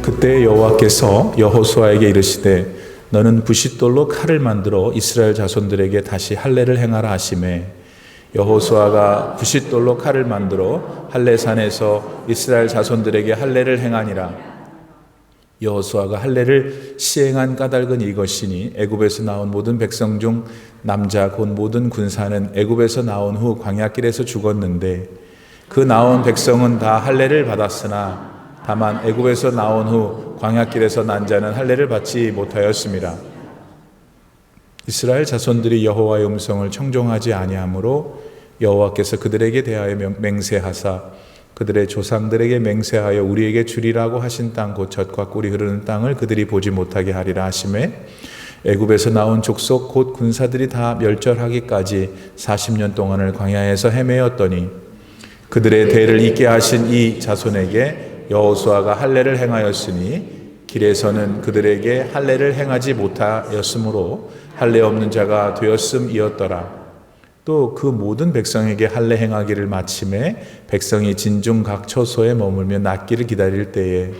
그때 여호와께서 여호수아에게 이르시되 너는 부싯돌로 칼을 만들어 이스라엘 자손들에게 다시 할례를 행하라 하시매 여호수아가 부싯돌로 칼을 만들어 할례산에서 이스라엘 자손들에게 할례를 행하니라. 여호수아가 할례를 시행한 까닭은 이것이니 애굽에서 나온 모든 백성 중 남자 곧 모든 군사는 애굽에서 나온 후 광야길에서 죽었는데 그 나온 백성은 다 할례를 받았으나 다만 애굽에서 나온 후 광야길에서 난 자는 할례를 받지 못하였음이라. 이스라엘 자손들이 여호와의 음성을 청종하지 아니하므로 여호와께서 그들에게 대하여 맹세하사 그들의 조상들에게 맹세하여 우리에게 주리라고 하신 땅 곧 젖과 꿀이 흐르는 땅을 그들이 보지 못하게 하리라 하시매 애굽에서 나온 족속 곧 군사들이 다 멸절하기까지 40년 동안을 광야에서 헤매었더니 그들의 대를 잇게 하신 이 자손에게 여호수아가 할례를 행하였으니 길에서는 그들에게 할례를 행하지 못하였으므로 할례 없는 자가 되었음이었더라. 또 그 모든 백성에게 할례 행하기를 마침에 백성이 진중 각 처소에 머물며 낫기를 기다릴 때에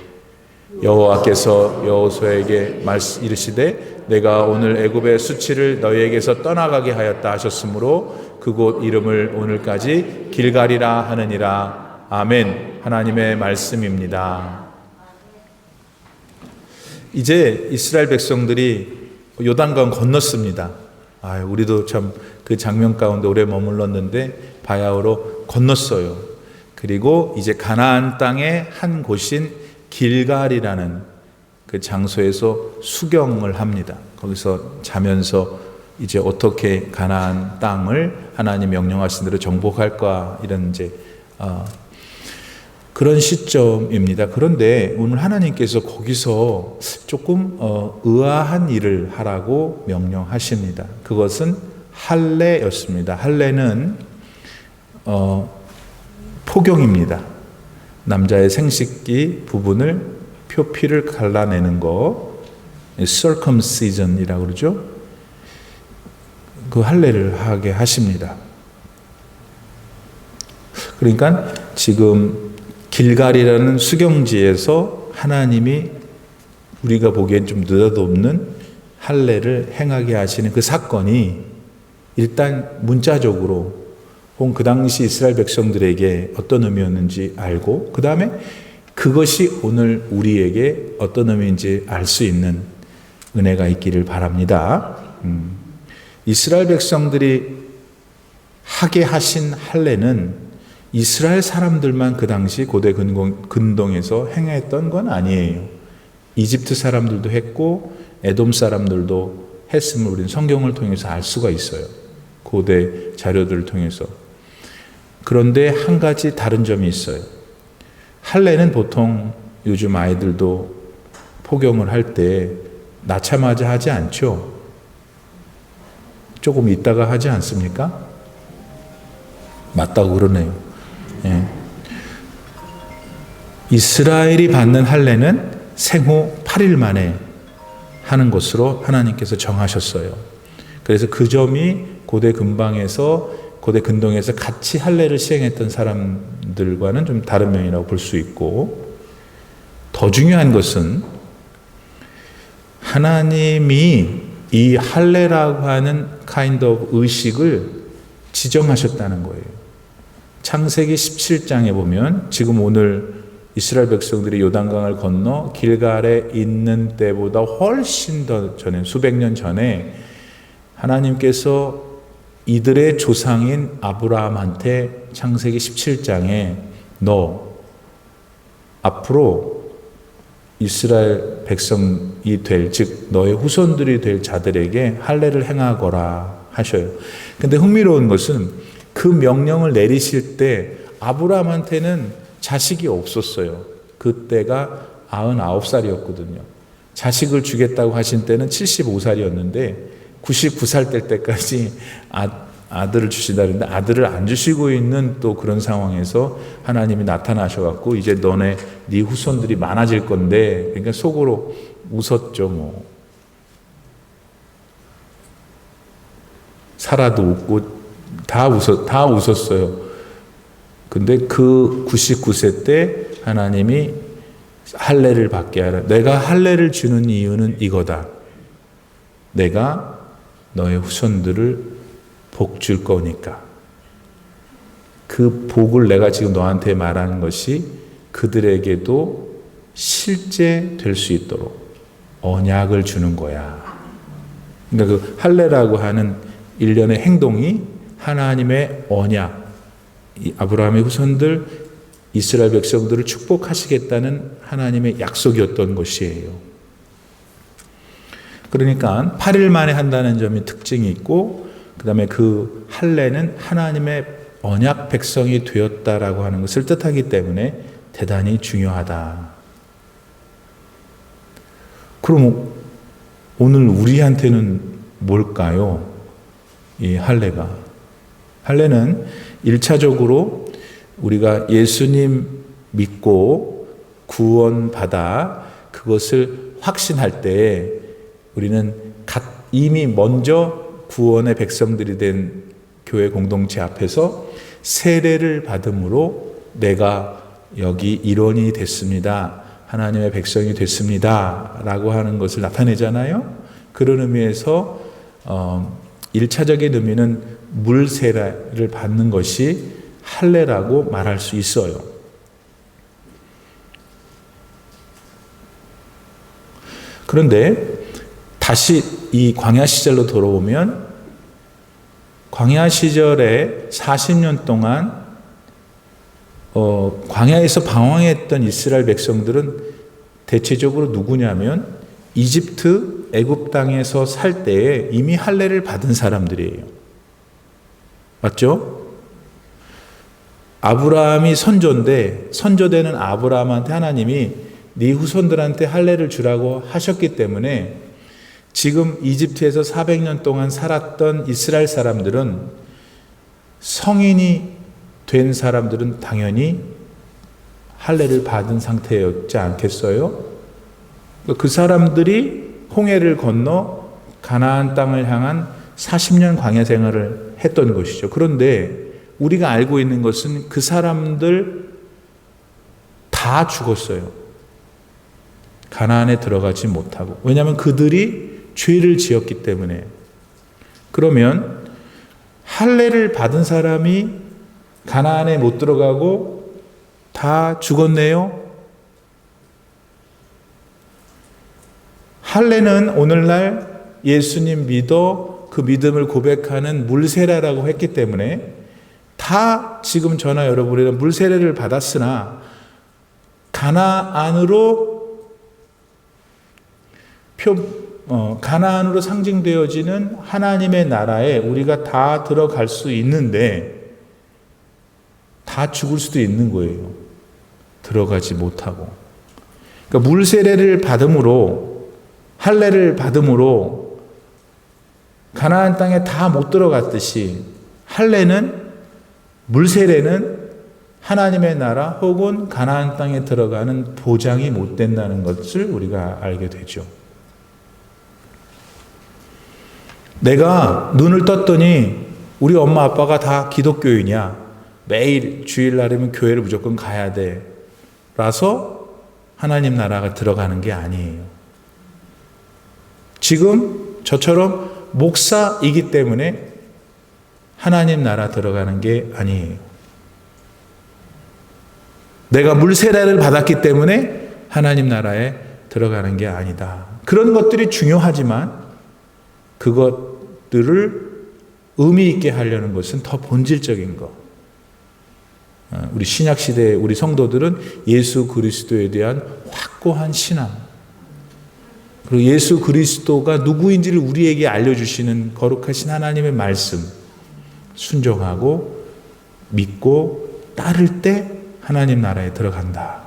여호와께서 여호수아에게 이르시되 내가 오늘 애굽의 수치를 너희에게서 떠나가게 하였다 하셨으므로 그곳 이름을 오늘까지 길갈이라 하느니라. 아멘. 하나님의 말씀입니다. 이제 이스라엘 백성들이 요단강 건넜습니다. 우리도 참 그 장면 가운데 오래 머물렀는데 바야흐로 건넜어요. 그리고 이제 가나안 땅의 한 곳인 길갈이라는 그 장소에서 수경을 합니다. 거기서 자면서 이제 어떻게 가나안 땅을 하나님 명령하신 대로 정복할까 이런 이제 그런 시점입니다. 그런데 오늘 하나님께서 거기서 조금 의아한 일을 하라고 명령하십니다. 그것은 할례였습니다. 할례는 포경입니다. 남자의 생식기 부분을 표피를 갈라내는 거, circumcision이라고 그러죠. 그 할례를 하게 하십니다. 그러니까 지금 길갈이라는 수경지에서 하나님이 우리가 보기엔 좀 느닷없는 할례를 행하게 하시는 그 사건이 일단 문자적으로 혹은 그 당시 이스라엘 백성들에게 어떤 의미였는지 알고 그 다음에 그것이 오늘 우리에게 어떤 의미인지 알 수 있는 은혜가 있기를 바랍니다. 이스라엘 백성들이 하게 하신 할례는 이스라엘 사람들만 그 당시 고대 근동에서 행했던 건 아니에요. 이집트 사람들도 했고 에돔 사람들도 했음을 우리는 성경을 통해서 알 수가 있어요. 고대 자료들을 통해서. 그런데 한 가지 다른 점이 있어요. 할례는 보통 요즘 아이들도 포경을 할 때 낳자마자 하지 않죠. 조금 있다가 하지 않습니까? 맞다고 그러네요. 예. 이스라엘이 받는 할례는 생후 8일 만에 하는 것으로 하나님께서 정하셨어요. 그래서 그 점이 고대 근동에서 같이 할례를 시행했던 사람들과는 좀 다른 면이라고 볼 수 있고, 더 중요한 것은 하나님이 이 할례라고 하는 kind of 의식을 지정하셨다는 거예요. 창세기 17장에 보면 지금 오늘 이스라엘 백성들이 요단강을 건너 길갈에 있는 때보다 훨씬 더 전에, 수백 년 전에 하나님께서 이들의 조상인 아브라함한테 창세기 17장에 너 앞으로 이스라엘 백성이 될, 즉 너의 후손들이 될 자들에게 할례를 행하거라 하셔요. 근데 흥미로운 것은 그 명령을 내리실 때 아브라함한테는 자식이 없었어요. 그때가 99살이었거든요. 자식을 주겠다고 하신 때는 75살이었는데 99살 될 때까지 아들을 주시다는데 아들을 안 주시고 있는 또 그런 상황에서 하나님이 나타나셔갖고 이제 네 후손들이 많아질 건데, 그러니까 속으로 웃었죠. 뭐 사라도 웃고 다 웃었어요. 근데 그 99세 때 하나님이 할례를 받게 하라. 내가 할례를 주는 이유는 이거다. 내가 너의 후손들을 복 줄 거니까. 그 복을 내가 지금 너한테 말하는 것이 그들에게도 실제 될 수 있도록 언약을 주는 거야. 그러니까 그 할례라고 하는 일련의 행동이 하나님의 언약, 아브라함의 후손들, 이스라엘 백성들을 축복하시겠다는 하나님의 약속이었던 것이에요. 그러니까 8일 만에 한다는 점이 특징이 있고, 그 다음에 그 할례는 하나님의 언약 백성이 되었다라고 하는 것을 뜻하기 때문에 대단히 중요하다. 그럼 오늘 우리한테는 뭘까요? 이 할례가. 할례는 1차적으로 우리가 예수님 믿고 구원받아 그것을 확신할 때 우리는 이미 먼저 구원의 백성들이 된 교회 공동체 앞에서 세례를 받음으로 내가 여기 일원이 됐습니다. 하나님의 백성이 됐습니다. 라고 하는 것을 나타내잖아요. 그런 의미에서 1차적인 의미는 물세례를 받는 것이 할례라고 말할 수 있어요. 그런데 다시 이 광야 시절로 돌아오면 광야 시절에 40년 동안 광야에서 방황했던 이스라엘 백성들은 대체적으로 누구냐면 이집트 애굽 땅에서 살 때에 이미 할례를 받은 사람들이에요. 맞죠? 아브라함이 선조인데 선조되는 아브라함한테 하나님이 네 후손들한테 할례를 주라고 하셨기 때문에 지금 이집트에서 400년 동안 살았던 이스라엘 사람들은 성인이 된 사람들은 당연히 할례를 받은 상태였지 않겠어요? 그 사람들이 홍해를 건너 가나안 땅을 향한 40년 광야 생활을 했던 것이죠. 그런데 우리가 알고 있는 것은 그 사람들 다 죽었어요. 가나안에 들어가지 못하고. 왜냐하면 그들이 죄를 지었기 때문에. 그러면 할례를 받은 사람이 가나안에 못 들어가고 다 죽었네요. 할례는 오늘날 예수님 믿어 그 믿음을 고백하는 물세례라고 했기 때문에 다 지금 저나 여러분이 물세례를 받았으나 가나안으로 상징되어지는 하나님의 나라에 우리가 다 들어갈 수 있는데 다 죽을 수도 있는 거예요. 들어가지 못하고. 그러니까 물세례를 받음으로 할례를 받음으로 가나안 땅에 다 못 들어갔듯이 할례는 물세례는 하나님의 나라 혹은 가나안 땅에 들어가는 보장이 못 된다는 것을 우리가 알게 되죠. 내가 눈을 떴더니 우리 엄마 아빠가 다 기독교인이야. 매일 주일날이면 교회를 무조건 가야 돼. 라서 하나님 나라가 들어가는 게 아니에요. 지금 저처럼 목사이기 때문에 하나님 나라 들어가는 게 아니에요. 내가 물세례를 받았기 때문에 하나님 나라에 들어가는 게 아니다. 그런 것들이 중요하지만 그것들을 의미 있게 하려는 것은 더 본질적인 것. 우리 신약시대의 우리 성도들은 예수 그리스도에 대한 확고한 신앙, 그리고 예수 그리스도가 누구인지를 우리에게 알려주시는 거룩하신 하나님의 말씀 순종하고 믿고 따를 때 하나님 나라에 들어간다.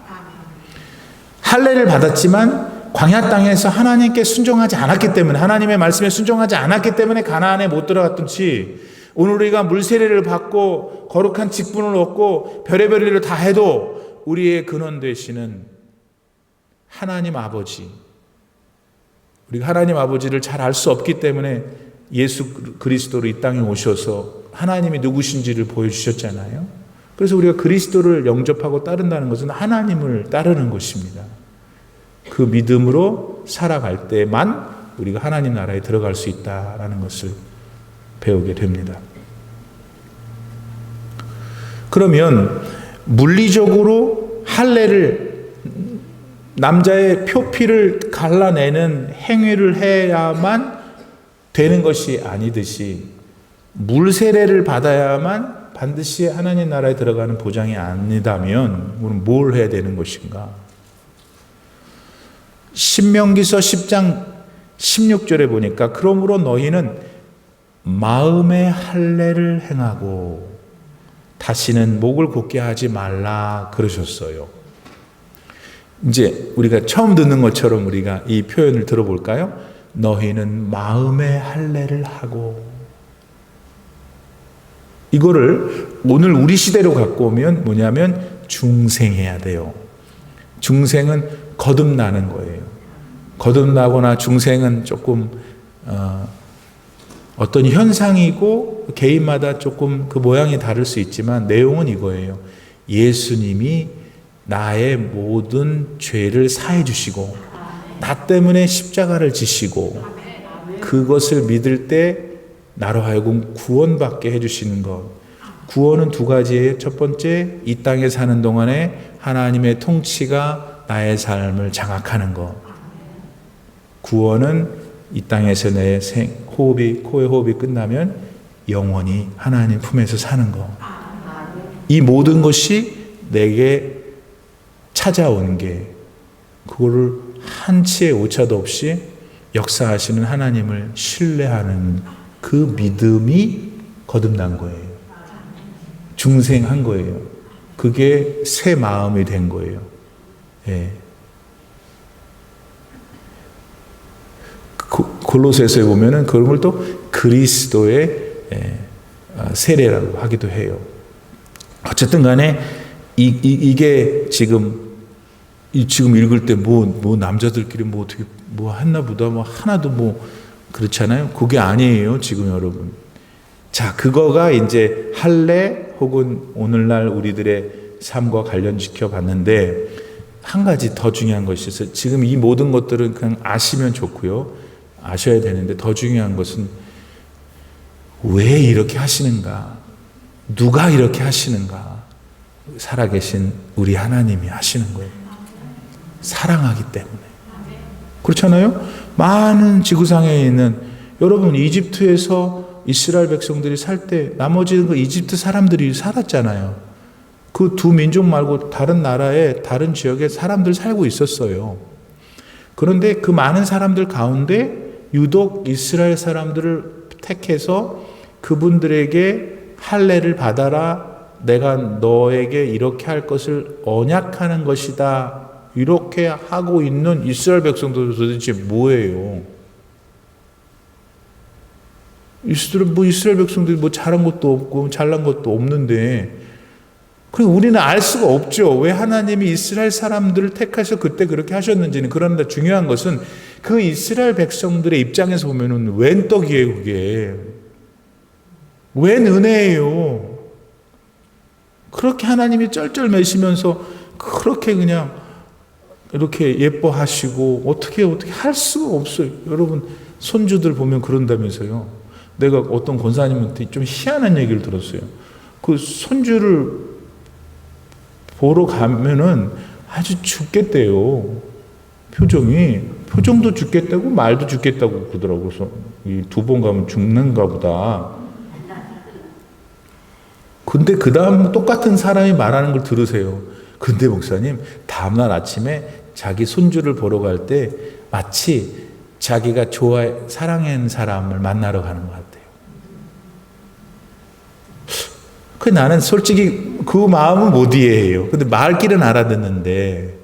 할례를 받았지만 광야 땅에서 하나님께 순종하지 않았기 때문에, 하나님의 말씀에 순종하지 않았기 때문에 가나안에 못 들어갔듯이 오늘 우리가 물세례를 받고 거룩한 직분을 얻고 별의별 일을 다 해도 우리의 근원 되시는 하나님 아버지, 우리가 하나님 아버지를 잘 알 수 없기 때문에 예수 그리스도로 이 땅에 오셔서 하나님이 누구신지를 보여주셨잖아요. 그래서 우리가 그리스도를 영접하고 따른다는 것은 하나님을 따르는 것입니다. 그 믿음으로 살아갈 때만 우리가 하나님 나라에 들어갈 수 있다라는 것을 배우게 됩니다. 그러면 물리적으로 할례를, 남자의 표피를 갈라내는 행위를 해야만 되는 것이 아니듯이 물세례를 받아야만 반드시 하나님 나라에 들어가는 보장이 아니다면 우리는 뭘 해야 되는 것인가? 신명기서 10장 16절에 보니까 그러므로 너희는 마음의 할례를 행하고 다시는 목을 곧게 하지 말라 그러셨어요. 이제 우리가 처음 듣는 것처럼 우리가 이 표현을 들어볼까요? 너희는 마음의 할례를 하고. 이거를 오늘 우리 시대로 갖고 오면 뭐냐면 중생해야 돼요. 중생은 거듭나는 거예요. 거듭나거나 중생은 조금 어떤 현상이고 개인마다 조금 그 모양이 다를 수 있지만 내용은 이거예요. 예수님이 나의 모든 죄를 사해 주시고 나 때문에 십자가를 지시고 그것을 믿을 때 나로 하여금 구원받게 해주시는 것. 구원은 두 가지예요. 첫 번째, 이 땅에 사는 동안에 하나님의 통치가 나의 삶을 장악하는 것. 구원은 이 땅에서 내 코의 호흡이 끝나면 영원히 하나님 품에서 사는 것. 이 모든 것이 내게 찾아오는 게 그거를 한치의 오차도 없이 역사하시는 하나님을 신뢰하는 그 믿음이 거듭난 거예요. 중생한 거예요. 그게 새 마음이 된 거예요. 예. 골로새서에 보면은 그런 걸 또 그리스도의 세례라고 하기도 해요. 어쨌든 간에 이게 지금 읽을 때 뭐 남자들끼리 뭐 어떻게 뭐 했나 보다 뭐 하나도 뭐 그렇잖아요. 그게 아니에요, 지금 여러분. 자, 그거가 이제 할례 혹은 오늘날 우리들의 삶과 관련시켜 봤는데 한 가지 더 중요한 것이 있어요. 지금 이 모든 것들은 그냥 아시면 좋고요. 아셔야 되는데 더 중요한 것은 왜 이렇게 하시는가? 누가 이렇게 하시는가? 살아계신 우리 하나님이 하시는 거예요. 사랑하기 때문에. 그렇잖아요? 많은 지구상에 있는 여러분 이집트에서 이스라엘 백성들이 살 때 나머지 그 이집트 사람들이 살았잖아요. 그 두 민족 말고 다른 나라에 다른 지역에 사람들 살고 있었어요. 그런데 그 많은 사람들 가운데 유독 이스라엘 사람들을 택해서 그분들에게 할례를 받아라. 내가 너에게 이렇게 할 것을 언약하는 것이다. 이렇게 하고 있는 이스라엘 백성들 도대체 뭐예요? 이스라엘 백성들이 뭐 잘한 것도 없고 잘난 것도 없는데 그리고 우리는 알 수가 없죠. 왜 하나님이 이스라엘 사람들을 택하셔 그때 그렇게 하셨는지는. 그런데 중요한 것은 그 이스라엘 백성들의 입장에서 보면은 웬 떡이에요, 그게. 웬 은혜예요. 그렇게 하나님이 쩔쩔매시면서 그렇게 그냥 이렇게 예뻐하시고 어떻게 할 수가 없어요. 여러분 손주들 보면 그런다면서요. 내가 어떤 권사님한테 좀 희한한 얘기를 들었어요. 그 손주를 보러 가면은 아주 죽겠대요. 표정도 죽겠다고 말도 죽겠다고 그러더라고요. 그래서 이 두 번 가면 죽는가 보다. 근데 그 다음 똑같은 사람이 말하는 걸 들으세요. 근데 목사님, 다음날 아침에 자기 손주를 보러 갈 때 마치 자기가 사랑하는 사람을 만나러 가는 것 같아요. 그 나는 솔직히 그 마음은 못 이해해요. 근데 말귀는 알아듣는데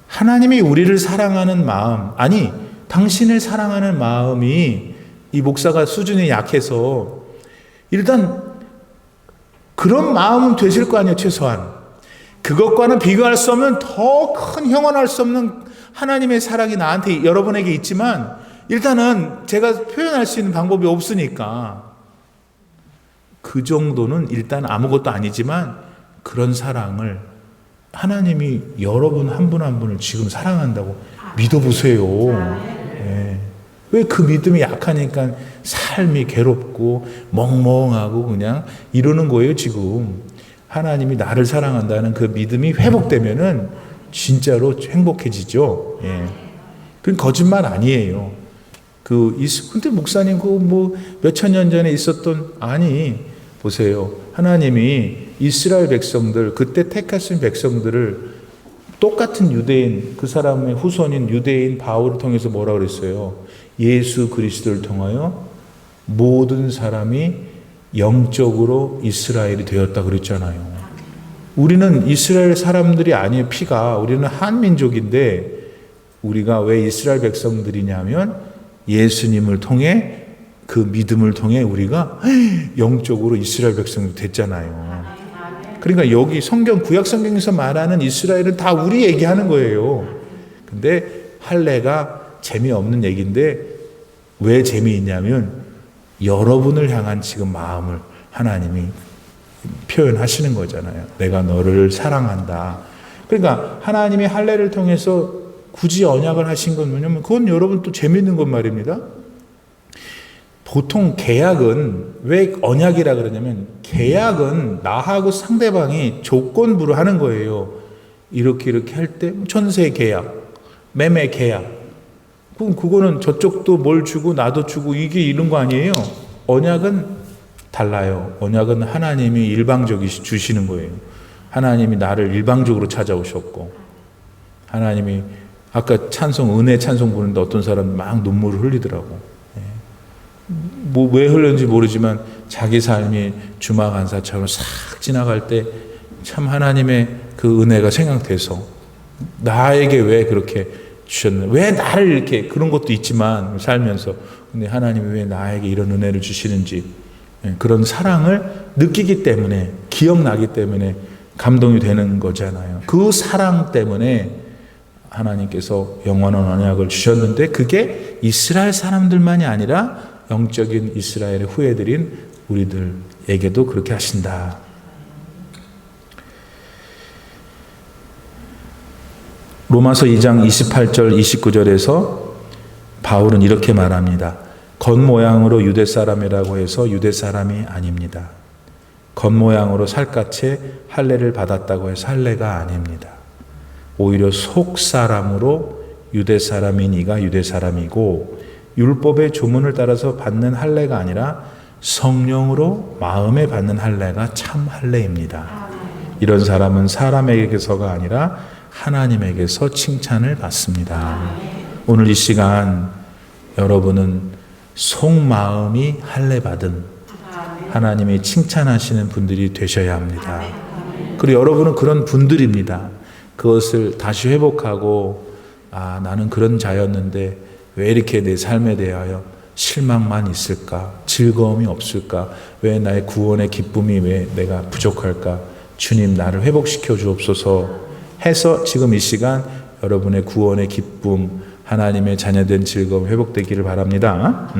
하나님이 우리를 사랑하는 마음, 아니 당신을 사랑하는 마음이 이 목사가 수준이 약해서 일단 그런 마음은 되실 거 아니에요. 최소한 그것과는 비교할 수 없는 더 큰 형언할 수 없는 하나님의 사랑이 나한테 여러분에게 있지만 일단은 제가 표현할 수 있는 방법이 없으니까 그 정도는 일단 아무것도 아니지만 그런 사랑을 하나님이 여러분 한 분 한 분을 지금 사랑한다고 믿어보세요. 예. 왜 그 믿음이 약하니까 삶이 괴롭고 멍멍하고 그냥 이러는 거예요, 지금. 하나님이 나를 사랑한다는 그 믿음이 회복되면은 진짜로 행복해지죠. 예. 그건 거짓말 아니에요. 근데 목사님, 몇천 년 전에 있었던, 보세요. 하나님이 이스라엘 백성들, 그때 택하신 백성들을 똑같은 유대인, 그 사람의 후손인 유대인 바울을 통해서 뭐라 그랬어요? 예수 그리스도를 통하여 모든 사람이 영적으로 이스라엘이 되었다 그랬잖아요. 우리는 이스라엘 사람들이 아니에요, 피가. 우리는 한민족인데, 우리가 왜 이스라엘 백성들이냐면, 예수님을 통해, 그 믿음을 통해 우리가 영적으로 이스라엘 백성이 됐잖아요. 그러니까 여기 구약 성경에서 말하는 이스라엘은 다 우리 얘기하는 거예요. 근데 할례가 재미없는 얘기인데, 왜 재미있냐면, 여러분을 향한 지금 마음을 하나님이 표현하시는 거잖아요. 내가 너를 사랑한다. 그러니까 하나님이 할례를 통해서 굳이 언약을 하신 건 뭐냐면, 그건 여러분 또 재미있는 건 말입니다. 보통 계약은 왜 언약이라 그러냐면, 계약은 나하고 상대방이 조건부로 하는 거예요. 이렇게 할 때 전세 계약, 매매 계약. 그럼 그거는 저쪽도 뭘 주고 나도 주고 이게 이런 거 아니에요. 언약은 달라요. 언약은 하나님이 일방적이 주시는 거예요. 하나님이 나를 일방적으로 찾아오셨고, 하나님이 아까 은혜 찬송 부르는데 어떤 사람 막 눈물을 흘리더라고. 왜 흘렸는지 모르지만 자기 삶이 주마간사처럼 싹 지나갈 때 참 하나님의 그 은혜가 생각돼서, 나에게 왜 그렇게 주셨나? 왜 나를 이렇게, 그런 것도 있지만 살면서, 근데 하나님이 왜 나에게 이런 은혜를 주시는지, 그런 사랑을 느끼기 때문에, 기억나기 때문에 감동이 되는 거잖아요. 그 사랑 때문에 하나님께서 영원한 언약을 주셨는데, 그게 이스라엘 사람들만이 아니라 영적인 이스라엘의 후예들인 우리들에게도 그렇게 하신다. 로마서 2장 28절 29절에서 바울은 이렇게 말합니다. 겉모양으로 유대 사람이라고 해서 유대 사람이 아닙니다. 겉모양으로 살갗에 할례를 받았다고 해서 할례가 아닙니다. 오히려 속 사람으로 유대 사람인 이가 유대 사람이고, 율법의 조문을 따라서 받는 할례가 아니라 성령으로 마음에 받는 할례가 참 할례입니다. 이런 사람은 사람에게서가 아니라 하나님에게서 칭찬을 받습니다. 오늘 이 시간 여러분은 속마음이 할례 받은 하나님이 칭찬하시는 분들이 되셔야 합니다. 그리고 여러분은 그런 분들입니다. 그것을 다시 회복하고, 나는 그런 자였는데 왜 이렇게 내 삶에 대하여 실망만 있을까? 즐거움이 없을까? 왜 나의 구원의 기쁨이 왜 내가 부족할까? 주님, 나를 회복시켜 주옵소서 해서 지금 이 시간 여러분의 구원의 기쁨, 하나님의 자녀된 즐거움 회복되기를 바랍니다.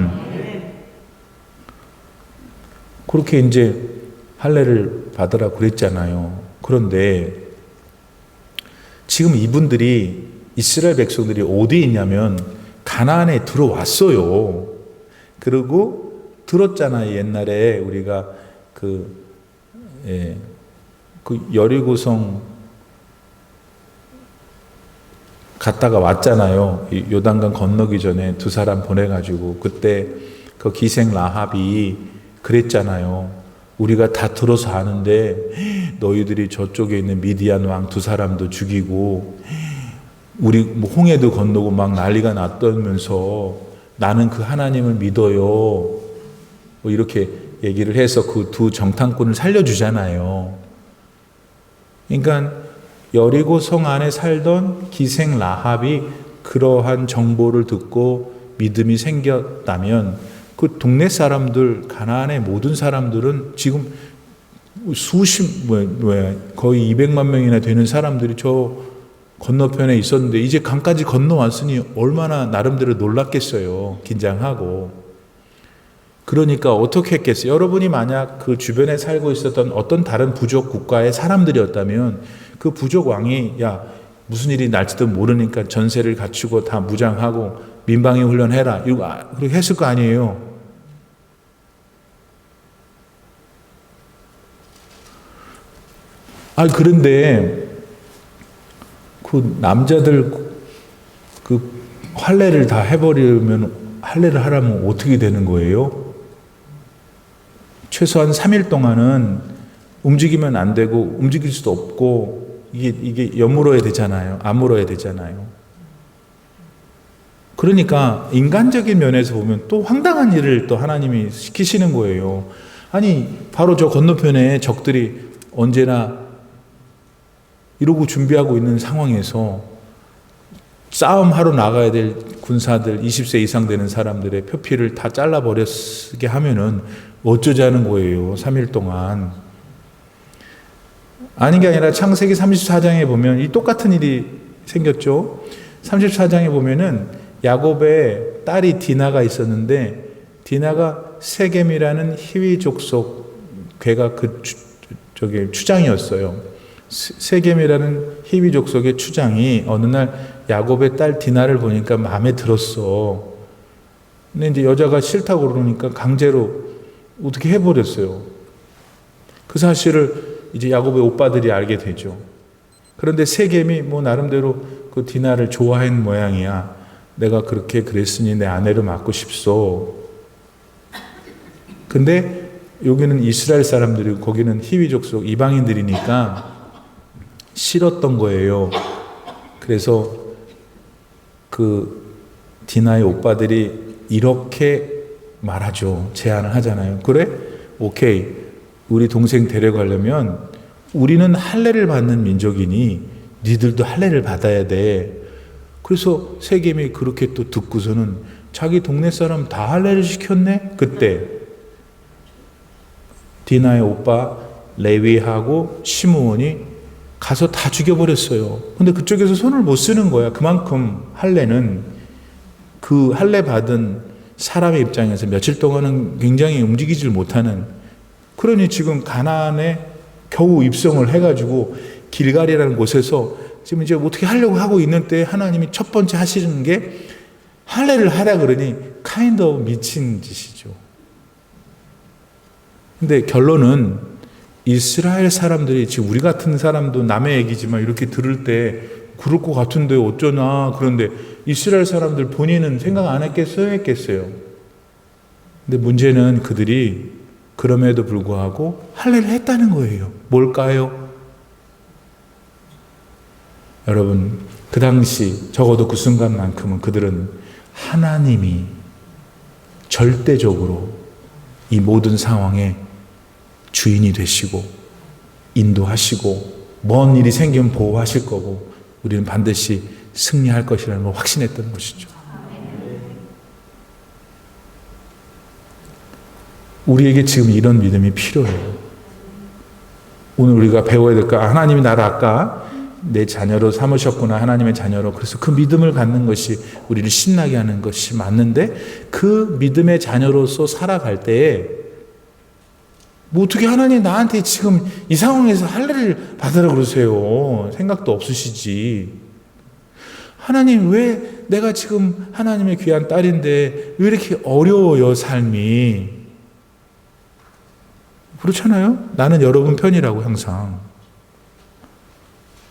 그렇게 이제 할례를 받으라고 그랬잖아요. 그런데 지금 이분들이, 이스라엘 백성들이 어디 있냐면 가나안에 들어왔어요. 그리고 들었잖아요. 옛날에 우리가 그 여리고성 갔다가 왔잖아요. 요단강 건너기 전에 두 사람 보내가지고, 그때 그 기생 라합이 그랬잖아요. 우리가 다 들어서 아는데 너희들이 저쪽에 있는 미디안 왕 두 사람도 죽이고, 우리 홍해도 건너고 막 난리가 났다면서 나는 그 하나님을 믿어요. 이렇게 얘기를 해서 그 두 정탐꾼을 살려주잖아요. 그러니까 여리고 성 안에 살던 기생 라합이 그러한 정보를 듣고 믿음이 생겼다면, 그 동네 사람들, 가나안의 모든 사람들은 지금 거의 200만 명이나 되는 사람들이 저 건너편에 있었는데, 이제 강까지 건너왔으니 얼마나 나름대로 놀랐겠어요. 긴장하고. 그러니까 어떻게 했겠어요? 여러분이 만약 그 주변에 살고 있었던 어떤 다른 부족 국가의 사람들이었다면 그 부족 왕이 야 무슨 일이 날지도 모르니까 전세를 갖추고 다 무장하고 민방위 훈련해라 이거 그렇게 했을 거 아니에요. 그런데 그 남자들 그 할례를 다 해버리면 할례를 하라면 어떻게 되는 거예요? 최소한 3일 동안은 움직이면 안 되고 움직일 수도 없고 이게 여물어야 되잖아요. 아물어야 되잖아요. 그러니까 인간적인 면에서 보면 또 황당한 일을 또 하나님이 시키시는 거예요. 아니 바로 저 건너편에 적들이 언제나 이러고 준비하고 있는 상황에서 싸움하러 나가야 될 군사들 20세 이상 되는 사람들의 표피를 다 잘라버리게 하면은 어쩌자는 거예요. 3일 동안. 아닌 게 아니라 창세기 34장에 보면 이 똑같은 일이 생겼죠. 34장에 보면은 야곱의 딸이 디나가 있었는데 디나가 세겜이라는 히위 족속 걔가 추장이었어요. 세겜이라는 히위 족속의 추장이 어느 날 야곱의 딸 디나를 보니까 마음에 들었어. 근데 이제 여자가 싫다고 그러니까 강제로 어떻게 해버렸어요. 그 사실을 이제 야곱의 오빠들이 알게 되죠. 그런데 세겜이 뭐 나름대로 그 디나를 좋아한 모양이야. 내가 그렇게 그랬으니 내 아내로 맡고 싶소. 근데 여기는 이스라엘 사람들이고 거기는 히위 족속 이방인들이니까 싫었던 거예요. 그래서 그 디나의 오빠들이 이렇게 말하죠. 제안을 하잖아요. 그래? 오케이. 우리 동생 데려가려면 우리는 할례를 받는 민족이니 니들도 할례를 받아야 돼. 그래서 세겜이 그렇게 또 듣고서는 자기 동네 사람 다 할례를 시켰네? 그때 디나의 오빠 레위하고 시므온이 가서 다 죽여버렸어요. 근데 그쪽에서 손을 못 쓰는 거야. 그만큼 할례는 그 할례 받은 사람의 입장에서 며칠 동안은 굉장히 움직이질 못하는, 그러니 지금 가나안에 겨우 입성을 해가지고 길갈이라는 곳에서 지금 이제 어떻게 하려고 하고 있는 때 하나님이 첫 번째 하시는 게 할례를 하라 그러니 kind of 미친 짓이죠. 근데 결론은 이스라엘 사람들이 지금 우리 같은 사람도 남의 얘기지만 이렇게 들을 때 그럴 것 같은데 어쩌나. 그런데 이스라엘 사람들 본인은 생각 안 했겠어요? 했겠어요? 근데 문제는 그들이 그럼에도 불구하고 할례를 했다는 거예요. 뭘까요? 여러분, 그 당시 적어도 그 순간만큼은 그들은 하나님이 절대적으로 이 모든 상황에 주인이 되시고 인도하시고 먼 일이 생기면 보호하실 거고 우리는 반드시 승리할 것이라는 걸 확신했던 것이죠. 우리에게 지금 이런 믿음이 필요해요. 오늘 우리가 배워야 될 거, 하나님이 나를 아까 내 자녀로 삼으셨구나, 하나님의 자녀로. 그래서 그 믿음을 갖는 것이 우리를 신나게 하는 것이 맞는데, 그 믿음의 자녀로서 살아갈 때에 뭐 어떻게 하나님 나한테 지금 이 상황에서 할례를 받으라 그러세요? 생각도 없으시지. 하나님 왜 내가 지금 하나님의 귀한 딸인데 왜 이렇게 어려워요, 삶이? 그렇잖아요? 나는 여러분 편이라고 항상.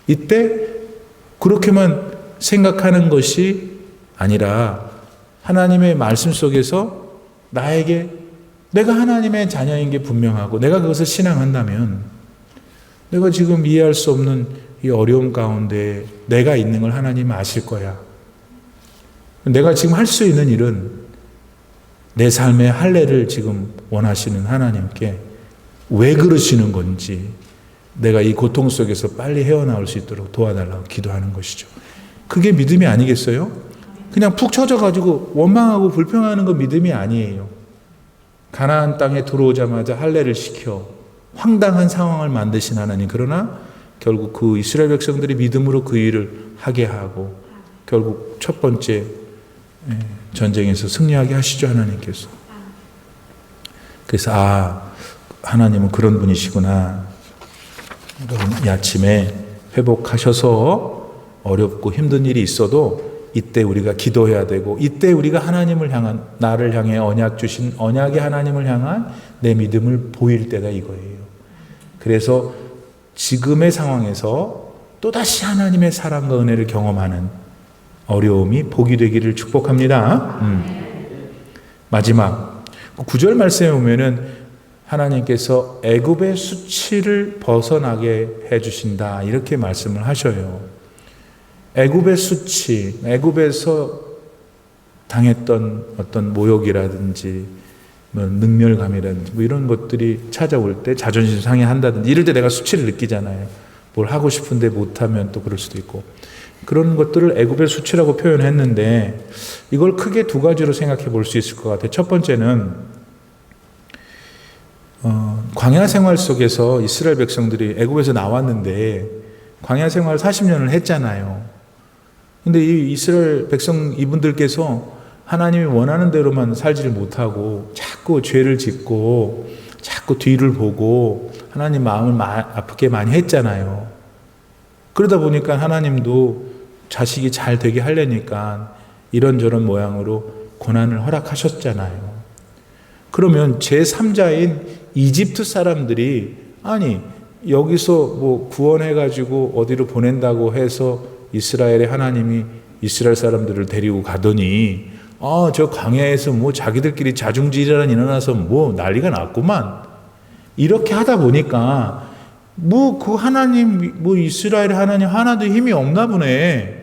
이때 그렇게만 생각하는 것이 아니라 하나님의 말씀 속에서 나에게 내가 하나님의 자녀인 게 분명하고 내가 그것을 신앙한다면 내가 지금 이해할 수 없는 이 어려움 가운데 내가 있는 걸 하나님은 아실 거야. 내가 지금 할 수 있는 일은 내 삶의 할례를 지금 원하시는 하나님께 왜 그러시는 건지 내가 이 고통 속에서 빨리 헤어나올 수 있도록 도와달라고 기도하는 것이죠. 그게 믿음이 아니겠어요? 그냥 푹 처져가지고 원망하고 불평하는 건 믿음이 아니에요. 가나안 땅에 들어오자마자 할례를 시켜 황당한 상황을 만드신 하나님, 그러나 결국 그 이스라엘 백성들이 믿음으로 그 일을 하게 하고 결국 첫 번째 전쟁에서 승리하게 하시죠, 하나님께서. 그래서 하나님은 그런 분이시구나. 여러분, 이 아침에 회복하셔서 어렵고 힘든 일이 있어도 이때 우리가 기도해야 되고, 이때 우리가 하나님을 향한, 나를 향해 언약 주신 언약의 하나님을 향한 내 믿음을 보일 때가 이거예요. 그래서 지금의 상황에서 또다시 하나님의 사랑과 은혜를 경험하는 어려움이 복이 되기를 축복합니다. 마지막 9절 말씀에 보면은 하나님께서 애굽의 수치를 벗어나게 해주신다, 이렇게 말씀을 하셔요. 애굽의 수치, 애굽에서 당했던 어떤 모욕이라든지 뭐 능멸감이라든지 뭐 이런 것들이 찾아올 때 자존심 상해한다든지 이럴 때 내가 수치를 느끼잖아요. 뭘 하고 싶은데 못하면 또 그럴 수도 있고, 그런 것들을 애굽의 수치라고 표현했는데 이걸 크게 두 가지로 생각해 볼 수 있을 것 같아요. 첫 번째는 광야 생활 속에서 이스라엘 백성들이 애굽에서 나왔는데 광야 생활 40년을 했잖아요. 근데 이 이스라엘 백성 이분들께서 하나님이 원하는 대로만 살지를 못하고 자꾸 죄를 짓고 자꾸 뒤를 보고 하나님 마음을 아프게 많이 했잖아요. 그러다 보니까 하나님도 자식이 잘 되게 하려니까 이런저런 모양으로 고난을 허락하셨잖아요. 그러면 제3자인 이집트 사람들이 아니 여기서 뭐 구원해가지고 어디로 보낸다고 해서 이스라엘의 하나님이 이스라엘 사람들을 데리고 가더니 저 광야에서 뭐 자기들끼리 자중질환 일어나서 뭐 난리가 났구만. 이렇게 하다 보니까 뭐 그 하나님, 뭐 이스라엘 하나님 하나도 힘이 없나 보네.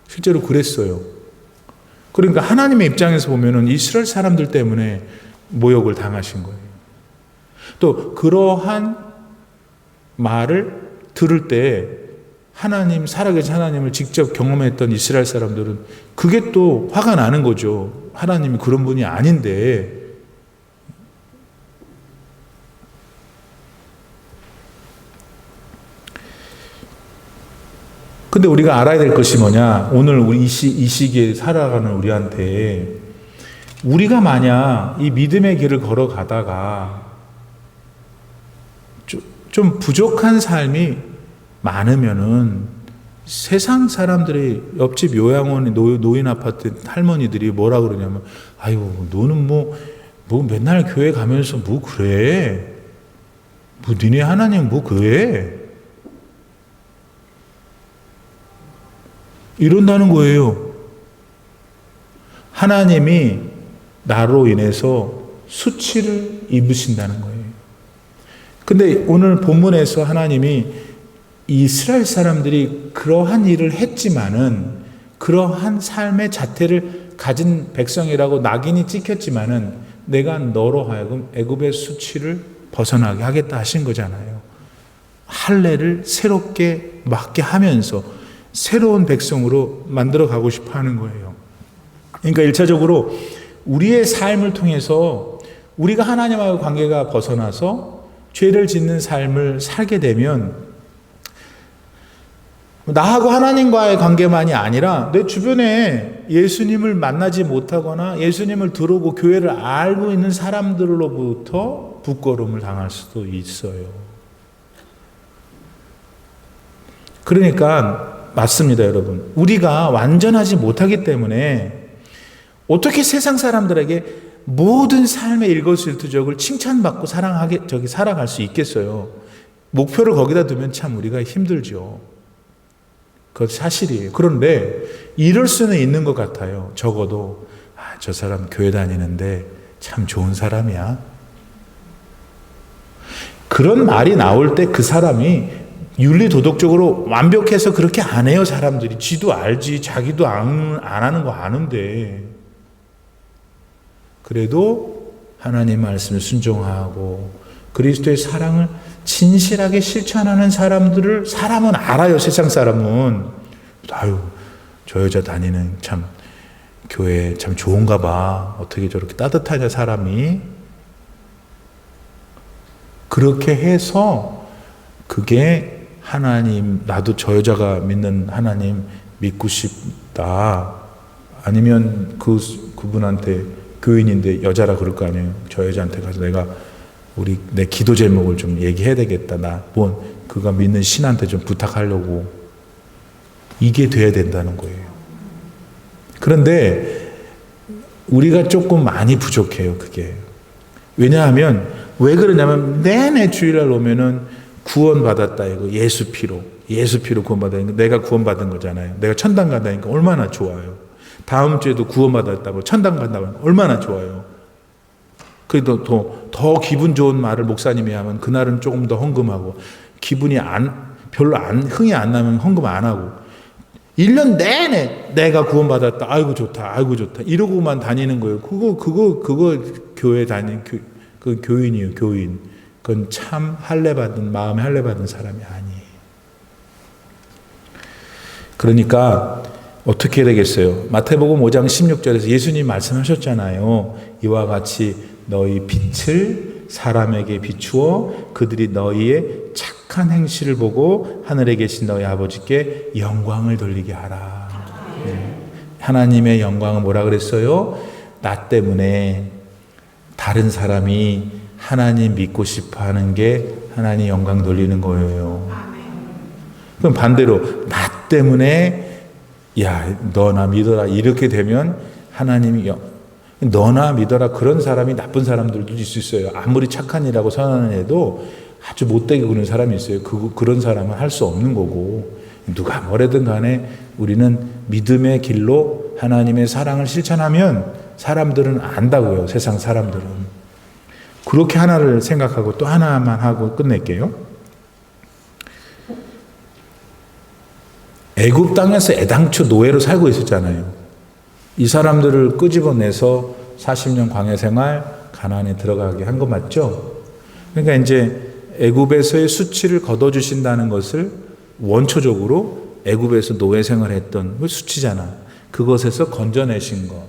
실제로 그랬어요. 그러니까 하나님의 입장에서 보면은 이스라엘 사람들 때문에 모욕을 당하신 거예요. 또 그러한 말을 들을 때 하나님, 살아계신 하나님을 직접 경험했던 이스라엘 사람들은 그게 또 화가 나는 거죠. 하나님이 그런 분이 아닌데. 근데 우리가 알아야 될 것이 뭐냐, 오늘 우리 이 시기에 살아가는 우리한테, 우리가 만약 이 믿음의 길을 걸어가다가 좀 부족한 삶이 많으면은 세상 사람들이, 옆집 요양원 노인 아파트 할머니들이 뭐라 그러냐면, 아유 너는 뭐 맨날 교회 가면서 뭐 그래, 뭐 니네 하나님 뭐 그래, 이런다는 거예요. 하나님이 나로 인해서 수치를 입으신다는 거예요. 근데 오늘 본문에서 하나님이 이스라엘 사람들이 그러한 일을 했지만은, 그러한 삶의 자태를 가진 백성이라고 낙인이 찍혔지만은 내가 너로 하여금 애굽의 수치를 벗어나게 하겠다 하신 거잖아요. 할례를 새롭게 맡게 하면서 새로운 백성으로 만들어 가고 싶어 하는 거예요. 그러니까 1차적으로 우리의 삶을 통해서 우리가 하나님과의 관계가 벗어나서 죄를 짓는 삶을 살게 되면 나하고 하나님과의 관계만이 아니라 내 주변에 예수님을 만나지 못하거나 예수님을 들어오고 교회를 알고 있는 사람들로부터 부끄러움을 당할 수도 있어요. 그러니까 맞습니다, 여러분. 우리가 완전하지 못하기 때문에 어떻게 세상 사람들에게 모든 삶의 일거수일투족을 칭찬받고 살아갈 수 있겠어요? 목표를 거기다 두면 참 우리가 힘들죠. 그것 사실이에요. 그런데 이럴 수는 있는 것 같아요. 적어도 저 사람 교회 다니는데 참 좋은 사람이야. 그런 말이 나올 때 그 사람이 윤리 도덕적으로 완벽해서 그렇게 안 해요. 사람들이 지도 알지, 자기도 안 하는 거 아는데, 그래도 하나님 말씀을 순종하고 그리스도의 사랑을 진실하게 실천하는 사람은 알아요. 세상 사람은 아유 저 여자 다니는 참 교회 참 좋은가 봐, 어떻게 저렇게 따뜻하냐 사람이. 그렇게 해서 그게 하나님, 나도 저 여자가 믿는 하나님 믿고 싶다, 아니면 그분한테 교인인데 여자라 그럴 거 아니에요. 저 여자한테 가서 내가 내 기도 제목을 좀 얘기해야 되겠다. 그가 믿는 신한테 좀 부탁하려고. 이게 돼야 된다는 거예요. 그런데 우리가 조금 많이 부족해요, 그게. 왜냐하면, 왜 그러냐면, 내내 주일날 오면은 구원받았다, 이거. 예수 피로 구원받았다. 내가 구원받은 거잖아요. 내가 천당 간다니까 얼마나 좋아요. 다음 주에도 구원받았다고 천당 간다고 얼마나 좋아요. 그래도 더 기분 좋은 말을 목사님이 하면 그날은 조금 더 헌금하고, 기분이 별로 흥이 안 나면 헌금 안 하고, 1년 내내 내가 구원받았다. 아이고 좋다. 이러고만 다니는 거예요. 그거 교회 그 교인이에요, 교인. 그건 참 마음에 할례 받은 사람이 아니에요. 그러니까 어떻게 해야 되겠어요? 마태복음 5장 16절에서 예수님 말씀하셨잖아요. 이와 같이 너희 빛을 사람에게 비추어 그들이 너희의 착한 행실을 보고 하늘에 계신 너희 아버지께 영광을 돌리게 하라. 네. 하나님의 영광은 뭐라 그랬어요? 나 때문에 다른 사람이 하나님 믿고 싶어 하는 게 하나님 영광 돌리는 거예요. 그럼 반대로 나 때문에 너 나 믿어라 이렇게 되면 하나님이 너나 믿어라 그런 사람이 나쁜 사람들도 있을 수 있어요. 아무리 착한 일하고 선한 애도 아주 못되게 구는 사람이 있어요. 그런 사람은 할 수 없는 거고, 누가 뭐래든 간에 우리는 믿음의 길로 하나님의 사랑을 실천하면 사람들은 안다고요. 세상 사람들은. 그렇게 하나를 생각하고 또 하나만 하고 끝낼게요. 애굽 땅에서 애당초 노예로 살고 있었잖아요. 이 사람들을 끄집어내서 40년 광야 생활 가나안에 들어가게 한 거 맞죠? 그러니까 이제 애굽에서의 수치를 걷어주신다는 것을 원초적으로 애굽에서 노예 생활했던 수치잖아. 그것에서 건져내신 것.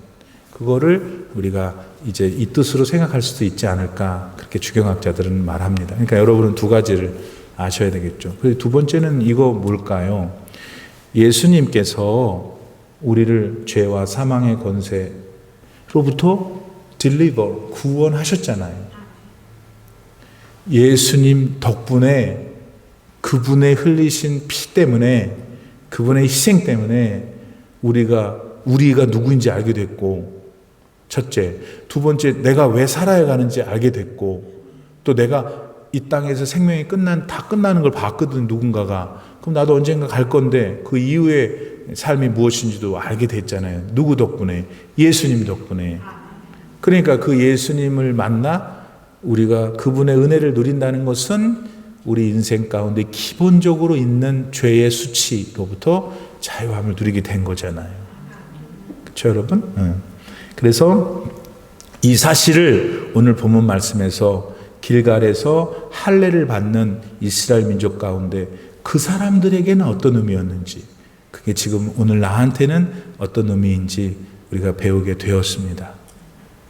그거를 우리가 이제 이 뜻으로 생각할 수도 있지 않을까. 그렇게 주경학자들은 말합니다. 그러니까 여러분은 두 가지를 아셔야 되겠죠. 그리고 두 번째는 이거 뭘까요? 예수님께서 우리를 죄와 사망의 권세로부터 구원하셨잖아요. 예수님 덕분에 그분의 흘리신 피 때문에, 그분의 희생 때문에 우리가 누구인지 알게 됐고, 첫째. 두 번째, 내가 왜 살아야 가는지 알게 됐고, 또 내가 이 땅에서 생명이 다 끝나는 걸 봤거든, 누군가가. 그럼 나도 언젠가 갈 건데 그 이후의 삶이 무엇인지도 알게 됐잖아요. 누구 덕분에? 예수님 덕분에. 그러니까 그 예수님을 만나 우리가 그분의 은혜를 누린다는 것은 우리 인생 가운데 기본적으로 있는 죄의 수치로부터 자유함을 누리게 된 거잖아요. 그렇죠, 여러분? 그래서 이 사실을 오늘 본문 말씀에서 길갈에서 할례를 받는 이스라엘 민족 가운데 그 사람들에게는 어떤 의미였는지, 그게 지금 오늘 나한테는 어떤 의미인지 우리가 배우게 되었습니다.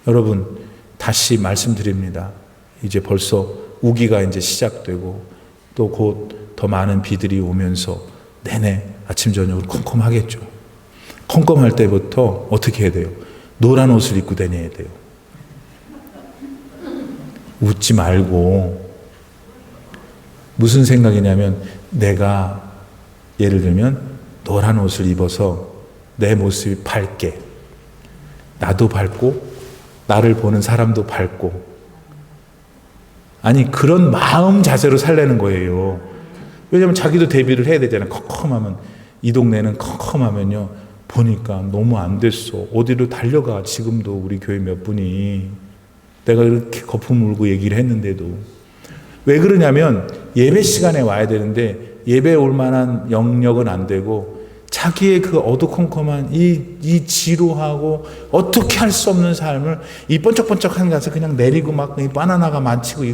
여러분, 다시 말씀드립니다. 이제 벌써 우기가 이제 시작되고 또 곧 더 많은 비들이 오면서 내내 아침 저녁으로 컴컴하겠죠. 컴컴할 때부터 어떻게 해야 돼요? 노란 옷을 입고 다녀야 돼요. 웃지 말고. 무슨 생각이냐면, 내가 예를 들면 노란 옷을 입어서 내 모습이 밝게, 나도 밝고 나를 보는 사람도 밝고, 아니 그런 마음 자세로 살려는 거예요. 왜냐하면 자기도 대비를 해야 되잖아요. 컴컴하면, 이 동네는 컴컴하면요 보니까 너무 안 됐어. 어디로 달려가. 지금도 우리 교회 몇 분이 내가 이렇게 거품 물고 얘기를 했는데도. 왜 그러냐면 예배 시간에 와야 되는데 예배 올 만한 영역은 안 되고, 자기의 그 어두컴컴한 이 지루하고 어떻게 할 수 없는 삶을 이 번쩍번쩍한 가서 그냥 내리고 막 바나나가 만치고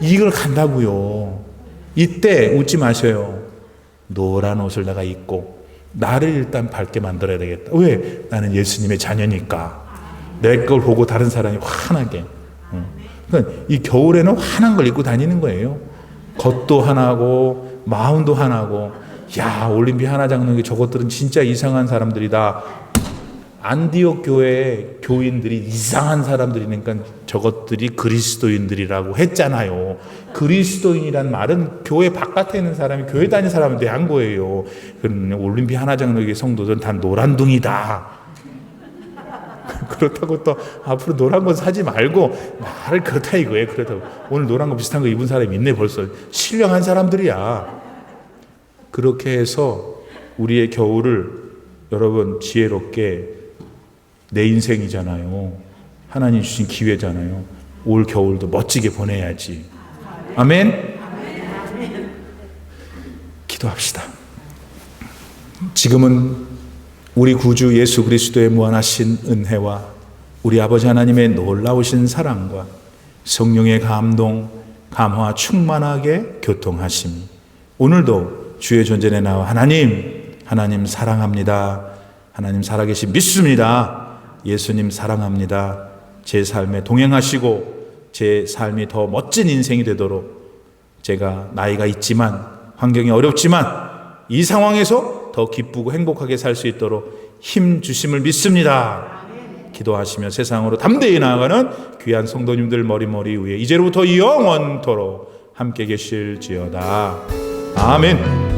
이걸 간다고요. 이때 웃지 마셔요. 노란 옷을 내가 입고 나를 일단 밝게 만들어야 되겠다. 왜? 나는 예수님의 자녀니까. 내 걸 보고 다른 사람이 환하게. 그러니까 이 겨울에는 환한 걸 입고 다니는 거예요. 겉도 환하고 마음도 환하고. 야, 올림픽 하나 장로교 저것들은 진짜 이상한 사람들이다. 안디옥 교회 교인들이 이상한 사람들이니까 저것들이 그리스도인들이라고 했잖아요. 그리스도인이란 말은 교회 바깥에 있는 사람이 교회 다니는 사람에 대한 거예요. 그럼 올림픽 하나장로교회 성도들은 다 노란둥이다. 그렇다고 또 앞으로 노란 거 사지 말고 말을 그렇다 이거예요. 그렇다고 오늘 노란 거 비슷한 거 입은 사람이 있네 벌써. 신령한 사람들이야. 그렇게 해서 우리의 겨울을 여러분 지혜롭게 내 인생이잖아요. 하나님 주신 기회잖아요. 올 겨울도 멋지게 보내야지. 아멘. 기도합시다. 지금은 우리 구주 예수 그리스도의 무한하신 은혜와 우리 아버지 하나님의 놀라우신 사랑과 성령의 감동, 감화 충만하게 교통하심이 오늘도 주의 존전에 나와 하나님 사랑합니다. 하나님 살아계신 믿습니다. 예수님 사랑합니다. 제 삶에 동행하시고 제 삶이 더 멋진 인생이 되도록 제가 나이가 있지만 환경이 어렵지만 이 상황에서 더 기쁘고 행복하게 살 수 있도록 힘 주심을 믿습니다. 기도하시며 세상으로 담대히 나아가는 귀한 성도님들 머리 위에 이제로부터 영원토록 함께 계실지어다. 아멘.